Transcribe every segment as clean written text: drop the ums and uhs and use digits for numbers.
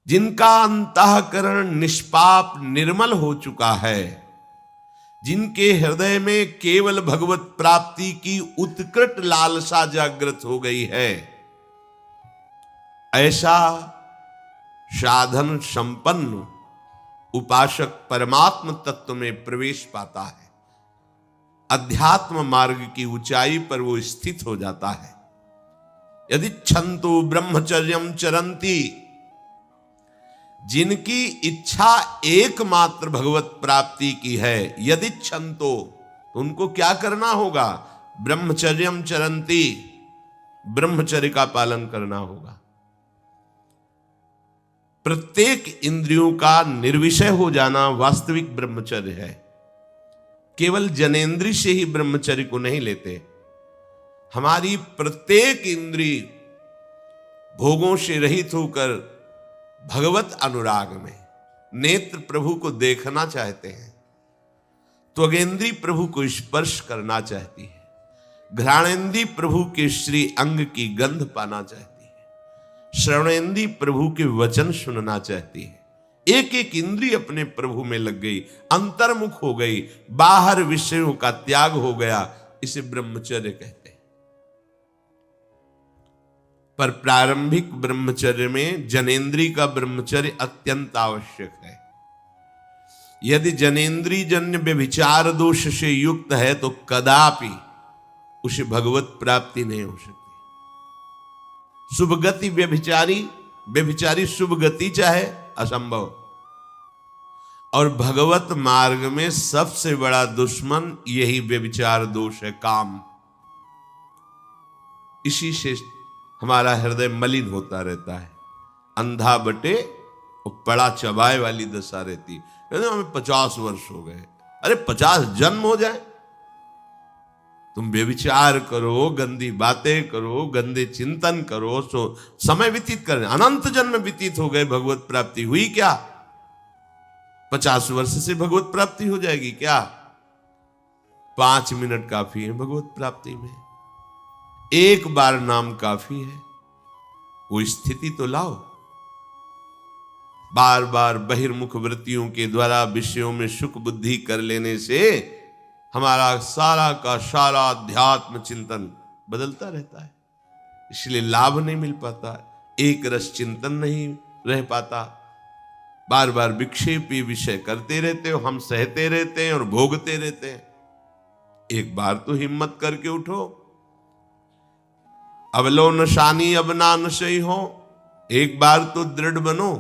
जिनका अंतःकरण निष्पाप निर्मल हो चुका है, जिनके हृदय में केवल भगवत प्राप्ति की उत्कट लालसा जागृत हो गई है, ऐसा साधन संपन्न उपासक परमात्म तत्व में प्रवेश पाता है। अध्यात्म मार्ग की ऊंचाई पर वो स्थित हो जाता है। यदि छंतु ब्रह्मचर्यम चरंती, जिनकी इच्छा एकमात्र भगवत प्राप्ति की है, यदि छंतो, तो उनको क्या करना होगा? ब्रह्मचर्यम चरंती, ब्रह्मचर्य का पालन करना होगा। प्रत्येक इंद्रियों का निर्विषय हो जाना वास्तविक ब्रह्मचर्य है। केवल जनेंद्रिय से ही ब्रह्मचर्य को नहीं लेते। हमारी प्रत्येक इंद्रिय भोगों से रहित होकर भगवत अनुराग में, नेत्र प्रभु को देखना चाहते हैं, त्वगेंद्री प्रभु को स्पर्श करना चाहती है, घ्राणेंद्री प्रभु के श्री अंग की गंध पाना चाहती है, श्रवणेंद्री प्रभु के वचन सुनना चाहती है। एक एक इंद्रिय अपने प्रभु में लग गई, अंतर्मुख हो गई, बाहर विषयों का त्याग हो गया। इसे ब्रह्मचर्य कहते हैं। पर प्रारंभिक ब्रह्मचर्य में जनेंद्रिय का ब्रह्मचर्य अत्यंत आवश्यक है। यदि जनेंद्रिय जन्य व्यभिचार दोष से युक्त है तो कदापि उसे भगवत प्राप्ति नहीं हो सकती। शुभ गति व्यभिचारी शुभ गति चाहे, असंभव। और भगवत मार्ग में सबसे बड़ा दुश्मन यही व्यभिचार दोष है, काम। इसी से हमारा हृदय मलिन होता रहता है। अंधा बटे और पड़ा चबाए वाली दशा रहती। हमें 50 वर्ष हो गए। अरे 50 जन्म हो जाए, तुम व्यभिचार करो, गंदी बातें करो, गंदे चिंतन करो, सो समय व्यतीत कर, अनंत जन्म व्यतीत हो गए, भगवत प्राप्ति हुई क्या? 50 वर्ष से भगवत प्राप्ति हो जाएगी क्या? 5 मिनट काफी है भगवत प्राप्ति में। एक बार नाम काफी है। वो स्थिति तो लाओ। बार बार बहिर्मुख वृत्तियों के द्वारा विषयों में सुख बुद्धि कर लेने से हमारा सारा का सारा अध्यात्म चिंतन बदलता रहता है। इसलिए लाभ नहीं मिल पाता, एक रस चिंतन नहीं रह पाता। बार बार विक्षेपी विषय करते रहते हो, हम सहते रहते हैं और भोगते रहते हैं। एक बार तो हिम्मत करके उठो। अवलो नशानी अब ना नशई हो, एक बार तो दृढ़ बनो।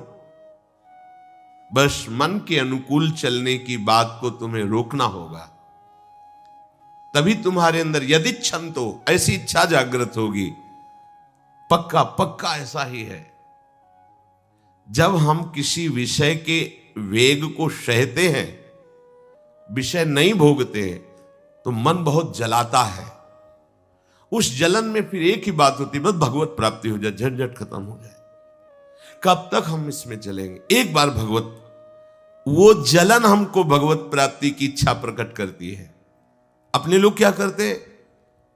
बस मन के अनुकूल चलने की बात को तुम्हें रोकना होगा, तभी तुम्हारे अंदर यदि छंतो, ऐसी इच्छा जागृत होगी। पक्का पक्का ऐसा ही है। जब हम किसी विषय के वेग को सहते हैं, विषय नहीं भोगते हैं, तो मन बहुत जलाता है। उस जलन में फिर एक ही बात होती है, बस भगवत प्राप्ति हो जाए, झंझट खत्म हो जाए। कब तक हम इसमें चलेंगे? एक बार भगवत, वो जलन हमको भगवत प्राप्ति की इच्छा प्रकट करती है। अपने लोग क्या करते हैं?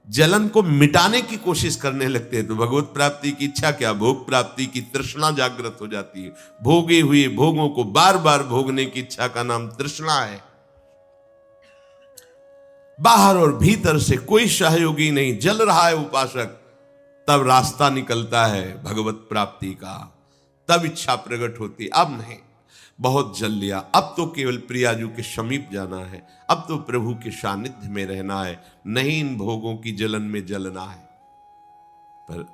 जलन को मिटाने की कोशिश करने लगते हैं। तो भगवत प्राप्ति की इच्छा क्या, भोग प्राप्ति की तृष्णा जागृत हो जाती है। भोगे हुए भोगों को बार बार भोगने की इच्छा का नाम तृष्णा है। बाहर और भीतर से कोई सहयोगी नहीं, जल रहा है उपासक, तब रास्ता निकलता है भगवत प्राप्ति का, तब इच्छा प्रकट होती। अब नहीं, बहुत जल लिया, अब तो केवल प्रियाजू के समीप जाना है, अब तो प्रभु के सानिध्य में रहना है, नहीं इन भोगों की जलन में जलना है। पर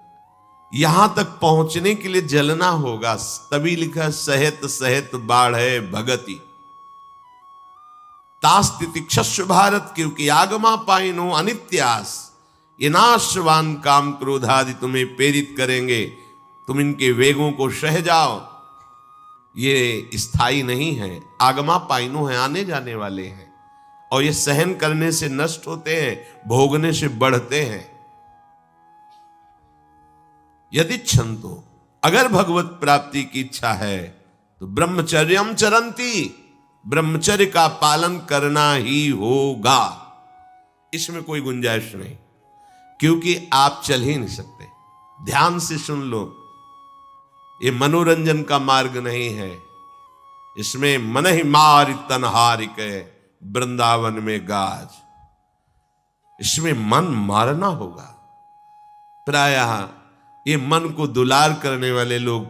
यहां तक पहुंचने के लिए जलना होगा, तभी लिखा सहित सहित बाढ़े भगति तास्तिति क्षस्व भारत, क्योंकि आगमा पाइनो अनित्यास, ये नाशवान काम क्रोधादि तुम्हें प्रेरित करेंगे। तुम इनके वेगों को सह जाओ, ये स्थायी नहीं है। आगमा पाइनो है, आने जाने वाले हैं, और ये सहन करने से नष्ट होते हैं, भोगने से बढ़ते हैं। यदि छंतो, अगर भगवत प्राप्ति की इच्छा है तो ब्रह्मचर्यम चरंती, ब्रह्मचर्य का पालन करना ही होगा। इसमें कोई गुंजाइश नहीं, क्योंकि आप चल ही नहीं सकते। ध्यान से सुन लो, ये मनोरंजन का मार्ग नहीं है। इसमें मन ही मार तन हारिक वृंदावन में गाज, इसमें मन मारना होगा। प्रायः ये मन को दुलार करने वाले लोग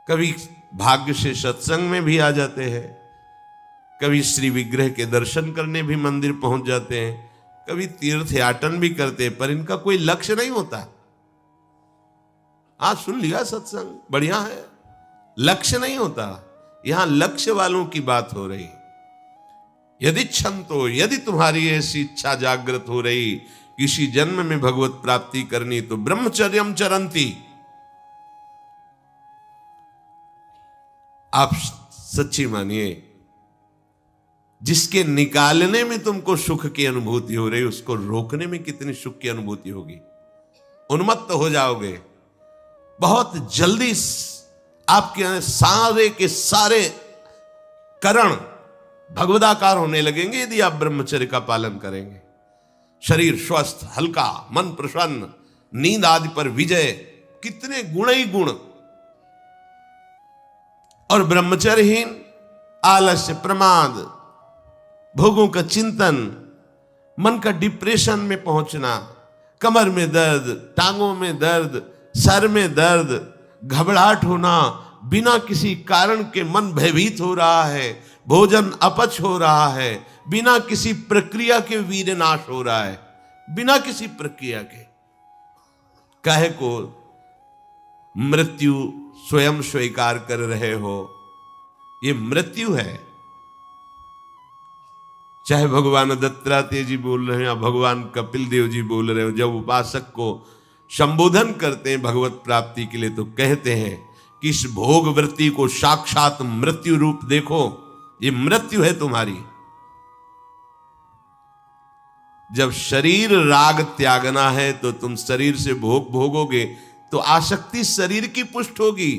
कभी भाग्य से सत्संग में भी आ जाते हैं, कभी श्री विग्रह के दर्शन करने भी मंदिर पहुंच जाते हैं, कभी तीर्थ याटन भी करते हैं, पर इनका कोई लक्ष्य नहीं होता। आज सुन लिया सत्संग, बढ़िया है, लक्ष्य नहीं होता। यहां लक्ष्य वालों की बात हो रही। यदि क्षमतो, यदि तुम्हारी ऐसी इच्छा जागृत हो रही किसी जन्म में भगवत प्राप्ति करनी, तो ब्रह्मचर्यम चरंती। आप सच्ची मानिए, जिसके निकालने में तुमको सुख की अनुभूति हो रही, उसको रोकने में कितनी सुख की अनुभूति होगी। उन्मत्त हो जाओगे, बहुत जल्दी आपके सारे के सारे करण भगवदाकार होने लगेंगे यदि आप ब्रह्मचर्य का पालन करेंगे। शरीर स्वस्थ, हल्का, मन प्रसन्न, नींद आदि पर विजय, कितने गुण ही गुण। और ब्रह्मचर्यहीन आलस्य, प्रमाद, भोगों का चिंतन, मन का डिप्रेशन में पहुंचना, कमर में दर्द, टांगों में दर्द, सर में दर्द, घबराहट होना, बिना किसी कारण के मन भयभीत हो रहा है, भोजन अपच हो रहा है, बिना किसी प्रक्रिया के वीर नाश हो रहा है, बिना किसी प्रक्रिया के। काहे को मृत्यु स्वयं स्वीकार कर रहे हो, ये मृत्यु है। चाहे भगवान दत्तात्रेय जी बोल रहे हैं या भगवान कपिल देव जी बोल रहे हो, जब उपासक को संबोधन करते हैं भगवत प्राप्ति के लिए, तो कहते हैं कि इस भोग वृत्ति को साक्षात मृत्यु रूप देखो, ये मृत्यु है तुम्हारी। जब शरीर राग त्यागना है तो तुम शरीर से भोग भोगोगे, तो आसक्ति शरीर की पुष्ट होगी,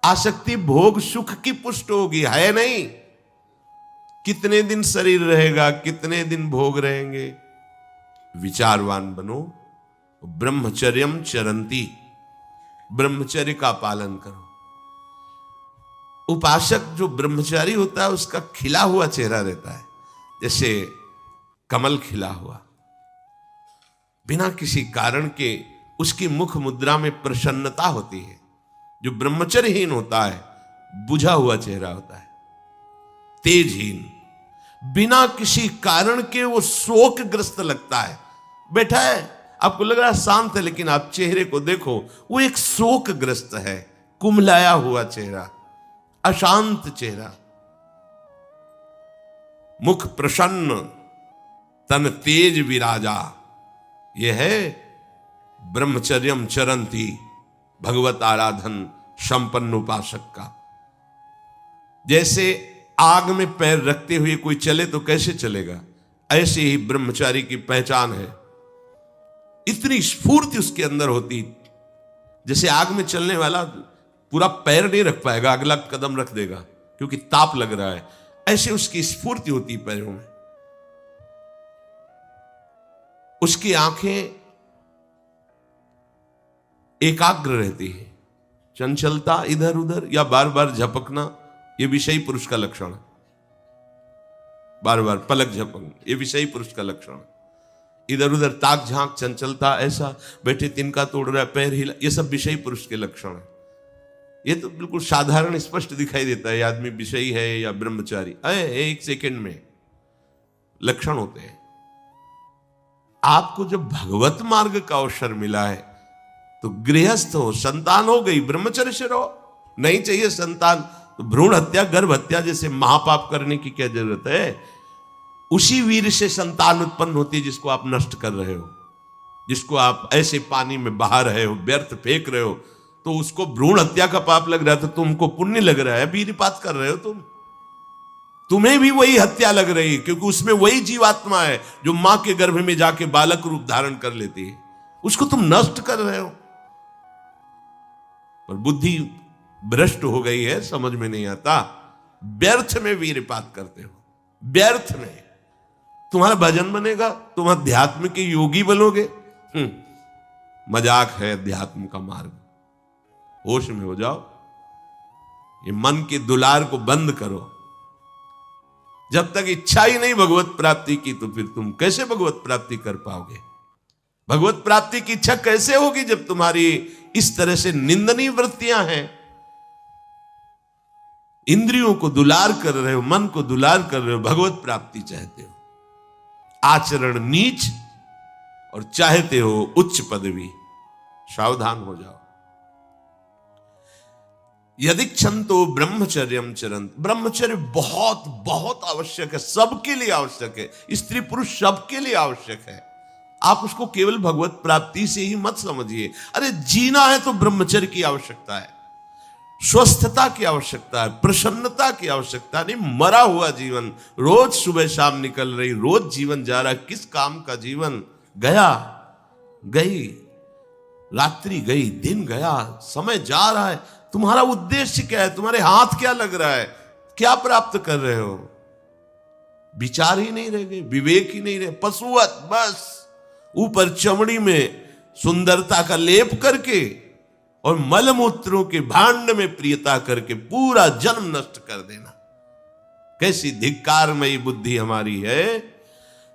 आसक्ति भोग सुख की पुष्ट होगी, है नहीं। कितने दिन शरीर रहेगा, कितने दिन भोग रहेंगे। विचारवान बनो, ब्रह्मचर्यम चरंती, ब्रह्मचर्य का पालन करो। उपासक जो ब्रह्मचारी होता है उसका खिला हुआ चेहरा रहता है, जैसे कमल खिला हुआ, बिना किसी कारण के उसकी मुख मुद्रा में प्रसन्नता होती है। जो ब्रह्मचर्यहीन होता है बुझा हुआ चेहरा होता है, तेजहीन, बिना किसी कारण के वो शोकग्रस्त लगता है। बैठा है, आपको लग रहा है शांत है, लेकिन आप चेहरे को देखो, वो एक शोकग्रस्त है, कुम्हलाया हुआ चेहरा, अशांत चेहरा। मुख प्रसन्न, तन तेज विराजा, यह है ब्रह्मचर्यम चरंती, भगवत आराधन संपन्न उपासक का। जैसे आग में पैर रखते हुए कोई चले तो कैसे चलेगा, ऐसे ही ब्रह्मचारी की पहचान है। इतनी स्फूर्ति उसके अंदर होती, जैसे आग में चलने वाला पूरा पैर नहीं रख पाएगा, अगला कदम रख देगा क्योंकि ताप लग रहा है, ऐसे उसकी स्फूर्ति होती पैरों में। उसकी आंखें एकाग्र रहती है, चंचलता इधर उधर या बार बार झपकना, यह विषयी पुरुष का लक्षण है। बार बार पलक झपकना, यह विषयी पुरुष का लक्षण है। इधर उधर ताक झांक, चंचलता, ऐसा बैठे तिनका तोड़ रहा है, पैर हिला, ये सब विषयी पुरुष के लक्षण है। ये तो बिल्कुल साधारण स्पष्ट दिखाई देता है आदमी विषयी है या ब्रह्मचारी, एक सेकंड में लक्षण होते हैं। आपको जब भगवत मार्ग का अवसर मिला है तो गृहस्थ हो, संतान हो गई, ब्रह्मचर्य से रहो। नहीं चाहिए संतान तो भ्रूण हत्या, गर्भ हत्या जैसे महापाप करने की क्या जरूरत है। उसी वीर से संतान उत्पन्न होती है जिसको आप नष्ट कर रहे हो, जिसको आप ऐसे पानी में बहा रहे हो, व्यर्थ फेंक रहे हो, तो उसको भ्रूण हत्या का पाप लग रहा है, तो तुमको पुण्य लग रहा है, वीरपात कर रहे हो तुम्हें भी वही हत्या लग रही है, क्योंकि उसमें वही जीवात्मा है जो मां के गर्भ में जाके बालक रूप धारण कर लेती है, उसको तुम नष्ट कर रहे हो। पर बुद्धि भ्रष्ट हो गई है, समझ में नहीं आता, व्यर्थ में वीरपात करते हो, व्यर्थ में। तुम्हारा भजन बनेगा, तुम अध्यात्म के योगी बनोगे, मजाक है अध्यात्म का मार्ग। होश में हो जाओ, ये मन के दुलार को बंद करो। जब तक इच्छा ही नहीं भगवत प्राप्ति की, तो फिर तुम कैसे भगवत प्राप्ति कर पाओगे? भगवत प्राप्ति की इच्छा कैसे होगी जब तुम्हारी इस तरह से निंदनीय वृत्तियां हैं? इंद्रियों को दुलार कर रहे हो, मन को दुलार कर रहे हो, भगवत प्राप्ति चाहते हो, आचरण नीच और चाहते हो उच्च पदवी। सावधान हो जाओ। यदि क्षंतो ब्रह्मचर्यम चरंत, ब्रह्मचर्य बहुत बहुत आवश्यक है, सबके लिए आवश्यक है, स्त्री पुरुष सबके लिए आवश्यक है। आप उसको केवल भगवत प्राप्ति से ही मत समझिए। अरे जीना है तो ब्रह्मचर्य की आवश्यकता है, स्वस्थता की आवश्यकता है, प्रसन्नता की आवश्यकता नहीं। मरा हुआ जीवन, रोज सुबह शाम निकल रही, रोज जीवन जा रहा, किस काम का जीवन? गया, गई रात्रि, गई दिन, गया समय जा रहा है। तुम्हारा उद्देश्य क्या है? तुम्हारे हाथ क्या लग रहा है? क्या प्राप्त कर रहे हो? विचार ही नहीं रह गए, विवेक ही नहीं रहे, पशुवत बस ऊपर चमड़ी में सुंदरता का लेप करके और मलमूत्रों के भांड में प्रियता करके पूरा जन्म नष्ट कर देना। कैसी धिक्कारमयी बुद्धि हमारी है।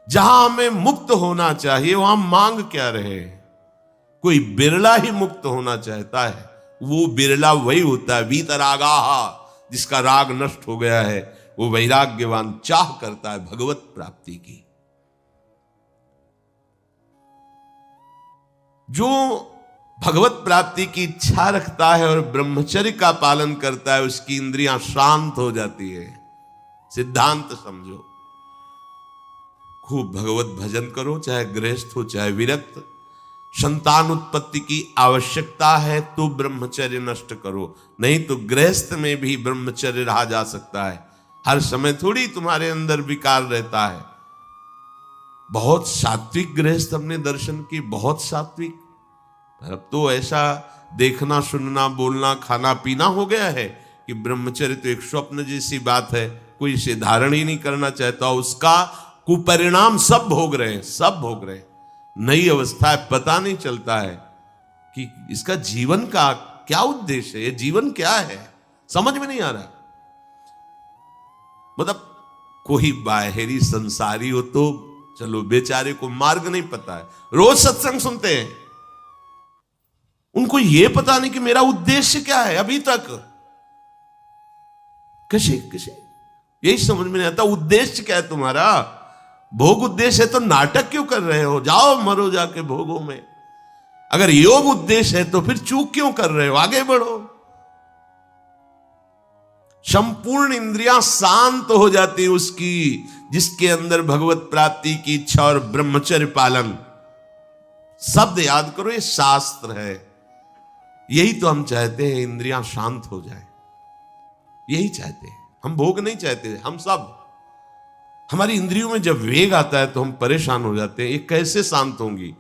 जहां हमें मुक्त होना चाहिए वहां मांग क्या रहे? कोई बिरला ही मुक्त होना चाहता है, वो बिरला वही होता है वीतरागाहा, जिसका राग नष्ट हो गया है, वो वैराग्यवान चाह करता है भगवत प्राप्ति की। जो भगवत प्राप्ति की इच्छा रखता है और ब्रह्मचर्य का पालन करता है, उसकी इंद्रियां शांत हो जाती है। सिद्धांत समझो, खूब भगवत भजन करो, चाहे गृहस्थ हो चाहे विरक्त। संतान उत्पत्ति की आवश्यकता है तो ब्रह्मचर्य नष्ट करो, नहीं तो गृहस्थ में भी ब्रह्मचर्य रहा जा सकता है। हर समय थोड़ी तुम्हारे अंदर विकार रहता है। बहुत सात्विक गृहस्थ हमने दर्शन की, बहुत सात्विक। अब तो ऐसा देखना सुनना बोलना खाना पीना हो गया है कि ब्रह्मचर्य तो एक स्वप्न जैसी बात है, कोई इसे धारण ही नहीं करना चाहता। उसका कुपरिणाम सब भोग रहे हैं, सब भोग रहे हैं। नई अवस्था है, पता नहीं चलता है कि इसका जीवन का क्या उद्देश्य है, ये जीवन क्या है, समझ में नहीं आ रहा। मतलब कोई बाहरी संसारी हो तो चलो, बेचारे को मार्ग नहीं पता है, रोज सत्संग सुनते हैं, उनको यह पता नहीं कि मेरा उद्देश्य क्या है। अभी तक कैसे यही समझ में नहीं आता, उद्देश्य क्या है तुम्हारा? भोग उद्देश्य है तो नाटक क्यों कर रहे हो? जाओ मरो जाके भोगों में। अगर योग उद्देश्य है तो फिर चूक क्यों कर रहे हो? आगे बढ़ो। संपूर्ण इंद्रियां शांत हो जाती है उसकी जिसके अंदर भगवत प्राप्ति की इच्छा और ब्रह्मचर्य पालन। शब्द याद करो, ये शास्त्र है। यही तो हम चाहते हैं, इंद्रियां शांत हो जाए, यही चाहते हैं हम। भोग नहीं चाहते हम सब। हमारी इंद्रियों में जब वेग आता है तो हम परेशान हो जाते हैं, ये कैसे शांत होंगी?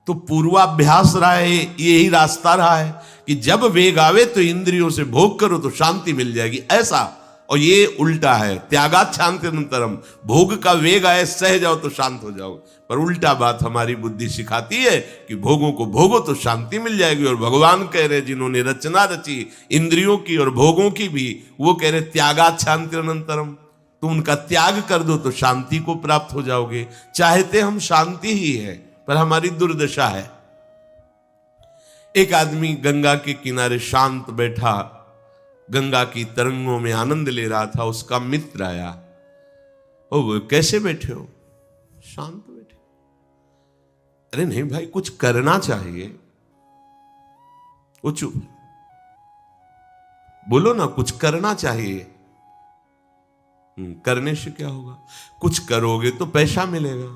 तो पूर्वाभ्यास रहा है, यही रास्ता रहा है कि जब वेग आवे तो इंद्रियों से भोग करो तो शांति मिल जाएगी, ऐसा। और ये उल्टा है, त्यागात शांतिरंतरम। भोग का वेग आए, सह जाओ तो शांत हो जाओ। पर उल्टा बात हमारी बुद्धि सिखाती है कि भोगों को भोगो तो शांति मिल जाएगी। और भगवान कह रहे, जिन्होंने रचना रची इंद्रियों की और भोगों की भी, वो कह रहे त्यागात शांतिरंतरम। तुम उनका त्याग कर दो तो शांति को प्राप्त हो जाओगे। चाहते हम शांति ही है, पर हमारी दुर्दशा है। एक आदमी गंगा के किनारे शांत बैठा, गंगा की तरंगों में आनंद ले रहा था। उसका मित्र आया, ओ वो कैसे बैठे हो? शांत बैठे। अरे नहीं भाई, कुछ करना चाहिए। वो चुप, बोलो ना, कुछ करना चाहिए। करने से क्या होगा? कुछ करोगे तो पैसा मिलेगा,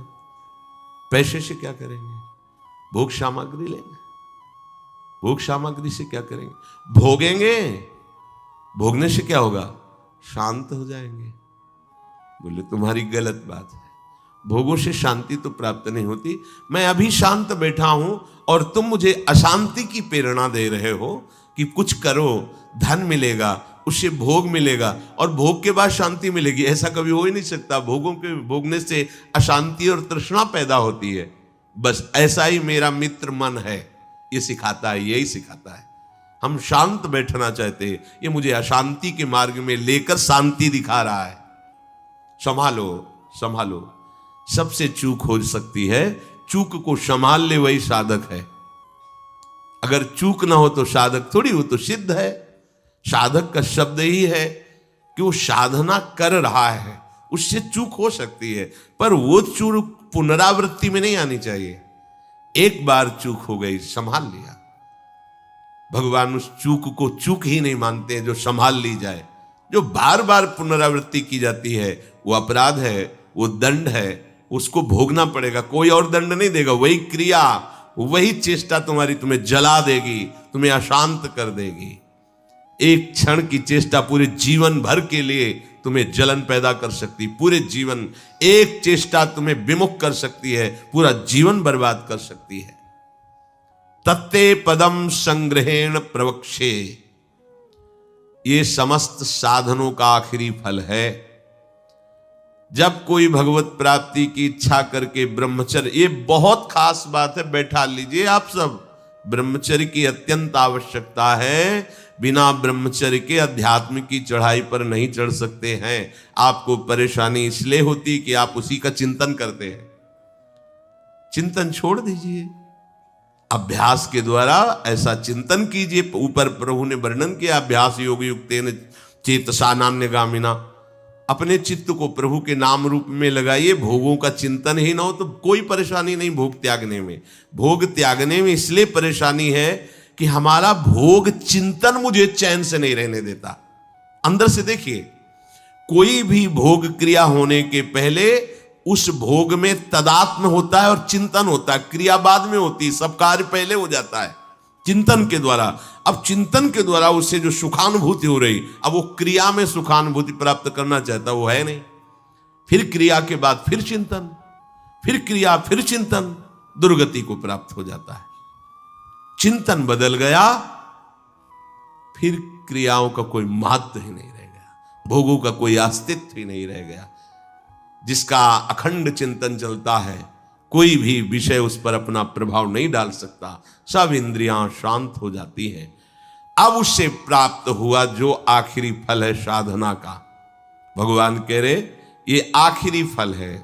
पैसे से क्या करेंगे? भोग सामग्री लेंगे, भोग सामग्री से क्या करेंगे? भोगेंगे, भोगने से क्या होगा? शांत हो जाएंगे। बोले तुम्हारी गलत बात है, भोगों से शांति तो प्राप्त नहीं होती। मैं अभी शांत बैठा हूं और तुम मुझे अशांति की प्रेरणा दे रहे हो कि कुछ करो, धन मिलेगा, उससे भोग मिलेगा और भोग के बाद शांति मिलेगी। ऐसा कभी हो ही नहीं सकता। भोगों के भोगने से अशांति और तृष्णा पैदा होती है। बस ऐसा ही मेरा मित्र मन है, ये सिखाता है, यही सिखाता है। हम शांत बैठना चाहते हैं, ये मुझे अशांति के मार्ग में लेकर शांति दिखा रहा है। संभालो संभालो। सबसे चूक हो सकती है, चूक को संभाल ले वही साधक है। अगर चूक ना हो तो साधक थोड़ी, वो तो सिद्ध है। साधक का शब्द ही है कि वो साधना कर रहा है, उससे चूक हो सकती है, पर वो चूक पुनरावृत्ति में नहीं आनी चाहिए। एक बार चूक हो गई, संभाल लिया। भगवान उस चूक को चूक ही नहीं मानते हैं जो संभाल ली जाए। जो बार बार पुनरावृत्ति की जाती है वो अपराध है, वो दंड है, उसको भोगना पड़ेगा। कोई और दंड नहीं देगा, वही क्रिया, वही चेष्टा तुम्हें जला देगी, तुम्हें अशांत कर देगी। एक क्षण की चेष्टा पूरे जीवन भर के लिए तुम्हें जलन पैदा कर सकती, पूरे जीवन। एक चेष्टा तुम्हें विमुख कर सकती है, पूरा जीवन बर्बाद कर सकती है। तत्ते पदम संग्रहेण प्रवक्षे, ये समस्त साधनों का आखिरी फल है। जब कोई भगवत प्राप्ति की इच्छा करके ब्रह्मचर्य, ये बहुत खास बात है, बैठा लीजिए आप सब। ब्रह्मचर्य की अत्यंत आवश्यकता है। बिना ब्रह्मचर्य के अध्यात्म की चढ़ाई पर नहीं चढ़ सकते हैं। आपको परेशानी इसलिए होती कि आप उसी का चिंतन करते हैं। चिंतन छोड़ दीजिए, अभ्यास के द्वारा ऐसा चिंतन कीजिए। ऊपर प्रभु ने वर्णन किया, अभ्यास योग युक्तेन चेतसा नान्यगामिना। अपने चित्त को प्रभु के नाम रूप में लगाइए। भोगों का चिंतन ही ना हो तो कोई परेशानी नहीं भोग त्यागने में। भोग त्यागने में इसलिए परेशानी है कि हमारा भोग चिंतन मुझे चैन से नहीं रहने देता। अंदर से देखिए, कोई भी भोग क्रिया होने के पहले उस भोग में तदात्म होता है और चिंतन होता है। क्रिया बाद में होती है, सब कार्य पहले हो जाता है चिंतन के द्वारा। अब चिंतन के द्वारा उससे जो सुखानुभूति हो रही, अब वो क्रिया में सुखानुभूति प्राप्त करना चाहता, वो है नहीं। फिर क्रिया के बाद फिर चिंतन, फिर क्रिया, फिर चिंतन, दुर्गति को प्राप्त हो जाता है। चिंतन बदल गया, फिर क्रियाओं का कोई महत्व ही नहीं रह गया, भोगों का कोई अस्तित्व ही नहीं रह गया। जिसका अखंड चिंतन चलता है, कोई भी विषय उस पर अपना प्रभाव नहीं डाल सकता। सब इंद्रियां शांत हो जाती हैं। अब उससे प्राप्त हुआ जो आखिरी फल है साधना का, भगवान कह रहे ये आखिरी फल है।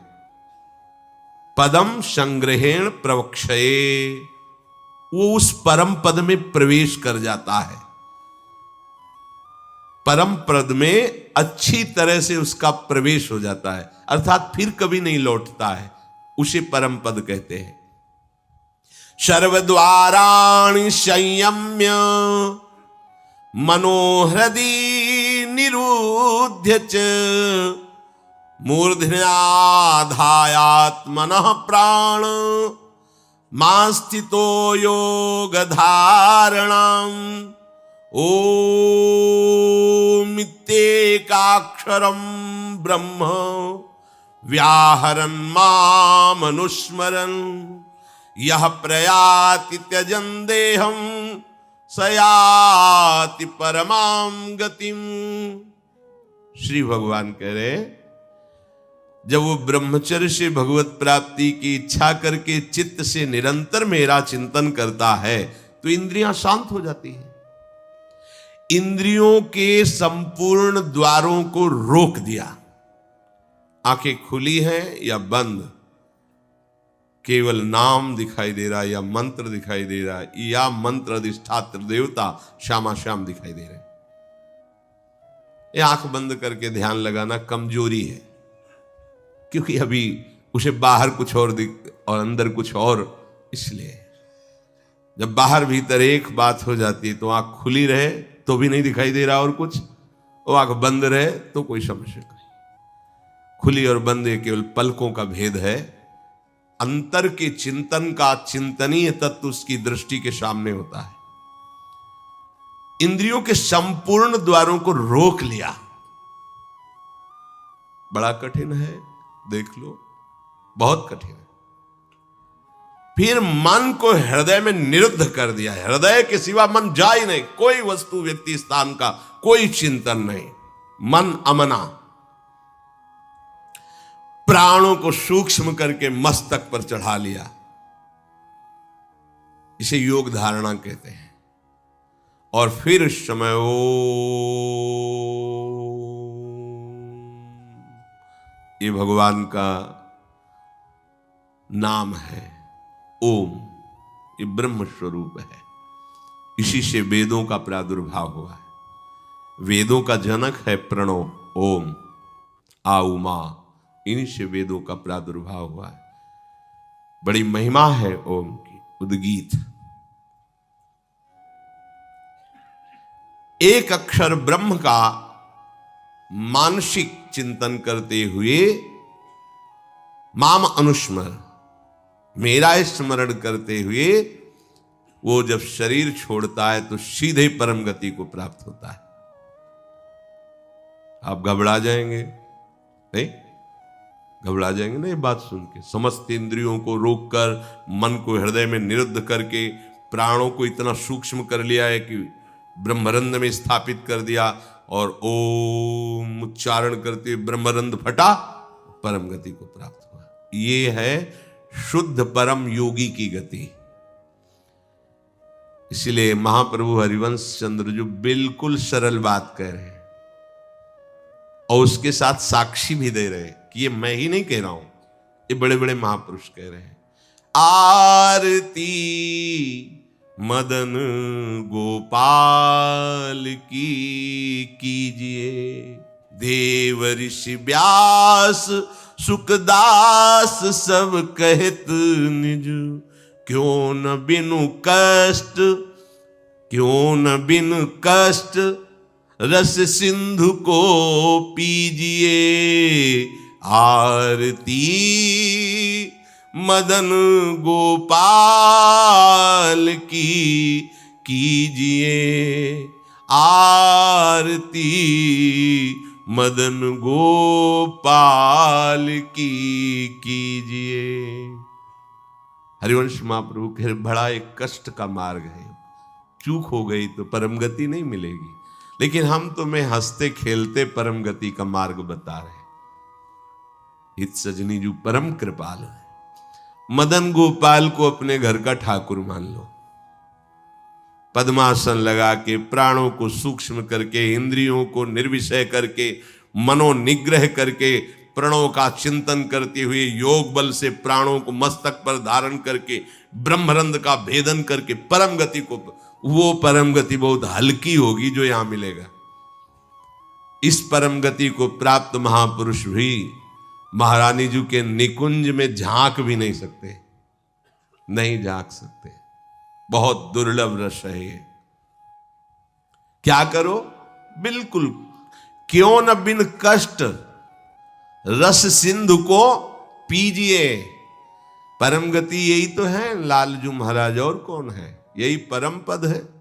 पदम संग्रहेण प्रवक्षये, वो उस परम पद में प्रवेश कर जाता है। परम पद में अच्छी तरह से उसका प्रवेश हो जाता है, अर्थात फिर कभी नहीं लौटता है। उसे परम पद कहते हैं। सर्वद्वाराणि संयम्य मनोहृदि निरुध्य च मूर्धन्याधायात्मनः प्राण मास्थितो योग धारणाम ओमित्येकाक्षरं ब्रह्म व्याहरन् मामनुस्मरन् यह प्रयाति त्यजन् देहं सयाति परमां गतिम। श्री भगवान कह रहे, जब वो ब्रह्मचर्य से भगवत प्राप्ति की इच्छा करके चित्त से निरंतर मेरा चिंतन करता है तो इंद्रियां शांत हो जाती हैं। इंद्रियों के संपूर्ण द्वारों को रोक दिया। आंखें खुली हैं या बंद, केवल नाम दिखाई दे रहा है या मंत्र दिखाई दे रहा है, या मंत्र अधिष्ठात्र देवता श्यामा श्याम दिखाई दे रहे। ये आंख बंद करके ध्यान लगाना कमजोरी है, क्योंकि अभी उसे बाहर कुछ और और अंदर कुछ और। इसलिए जब बाहर भीतर एक बात हो जाती है तो आंख खुली रहे तो भी नहीं दिखाई दे रहा और कुछ, वो आंख बंद रहे तो कोई समस्या नहीं। खुली और बंद ये केवल पलकों का भेद है। अंतर के चिंतन का चिंतनीय तत्व उसकी दृष्टि के सामने होता है। इंद्रियों के संपूर्ण द्वारों को रोक लिया, बड़ा कठिन है, देख लो, बहुत कठिन है। फिर मन को हृदय में निरुद्ध कर दिया। हृदय के सिवा मन जा ही नहीं, कोई वस्तु व्यक्ति स्थान का कोई चिंतन नहीं, मन अमना। प्राणों को सूक्ष्म करके मस्तक पर चढ़ा लिया, इसे योग धारणा कहते हैं। और फिर उस समय ये भगवान का नाम है ओम। ये ब्रह्म स्वरूप है, इसी से वेदों का प्रादुर्भाव हुआ है। वेदों का जनक है प्रणव ओम आ उमा, इन्हीं से वेदों का प्रादुर्भाव हुआ है। बड़ी महिमा है ओम की। उद्गीत, एक अक्षर ब्रह्म का मानसिक चिंतन करते हुए माम अनुस्मर, मेरा स्मरण करते हुए वो जब शरीर छोड़ता है तो सीधे परम गति को प्राप्त होता है। आप घबरा जाएंगे नहीं? घबरा जाएंगे ना ये बात सुन के? समस्त इंद्रियों को रोककर, मन को हृदय में निरुद्ध करके, प्राणों को इतना सूक्ष्म कर लिया है कि ब्रह्मरंध में स्थापित कर दिया, और ओम उच्चारण करते ब्रह्मरंध फटा, परम गति को प्राप्त हुआ। ये है शुद्ध परम योगी की गति। इसलिए महाप्रभु हरिवंश चंद्र जो बिल्कुल सरल बात कह रहे हैं और उसके साथ साक्षी भी दे रहे हैं कि ये मैं ही नहीं कह रहा हूं, ये बड़े बड़े महापुरुष कह रहे हैं। आरती मदन गोपाल की कीजिए, देव ऋषि व्यास सुखदास सब कहत निज, क्यों न बिनु कष्ट, क्यों न बिनु कष्ट रस सिंधु को पीजिए। आरती मदन गोपाल की कीजिए, आरती मदन गोपाल की कीजिए। हरिवंश महाप्रभु के बड़ा एक कष्ट का मार्ग है। चूक हो गई तो परम गति नहीं मिलेगी, लेकिन हम तुम्हें हंसते खेलते परम गति का मार्ग बता रहे हैं। हित सजनी जो परम कृपाल है, मदन गोपाल को अपने घर का ठाकुर मान लो। पद्मासन लगा के, प्राणों को सूक्ष्म करके, इंद्रियों को निर्विषय करके, मनोनिग्रह करके, प्रणों का चिंतन करते हुए, योग बल से प्राणों को मस्तक पर धारण करके, ब्रह्मरंध का भेदन करके परम गति को, वो परम गति बहुत हल्की होगी जो यहां मिलेगा। इस परम गति को प्राप्त महापुरुष भी महारानी जी के निकुंज में झांक भी नहीं सकते, नहीं झांक सकते। बहुत दुर्लभ रस है ये। क्या करो? बिल्कुल, क्यों न बिन कष्ट रस सिंधु को पीजिए। परम गति यही तो है लालजू महाराज, और कौन है? यही परम पद है।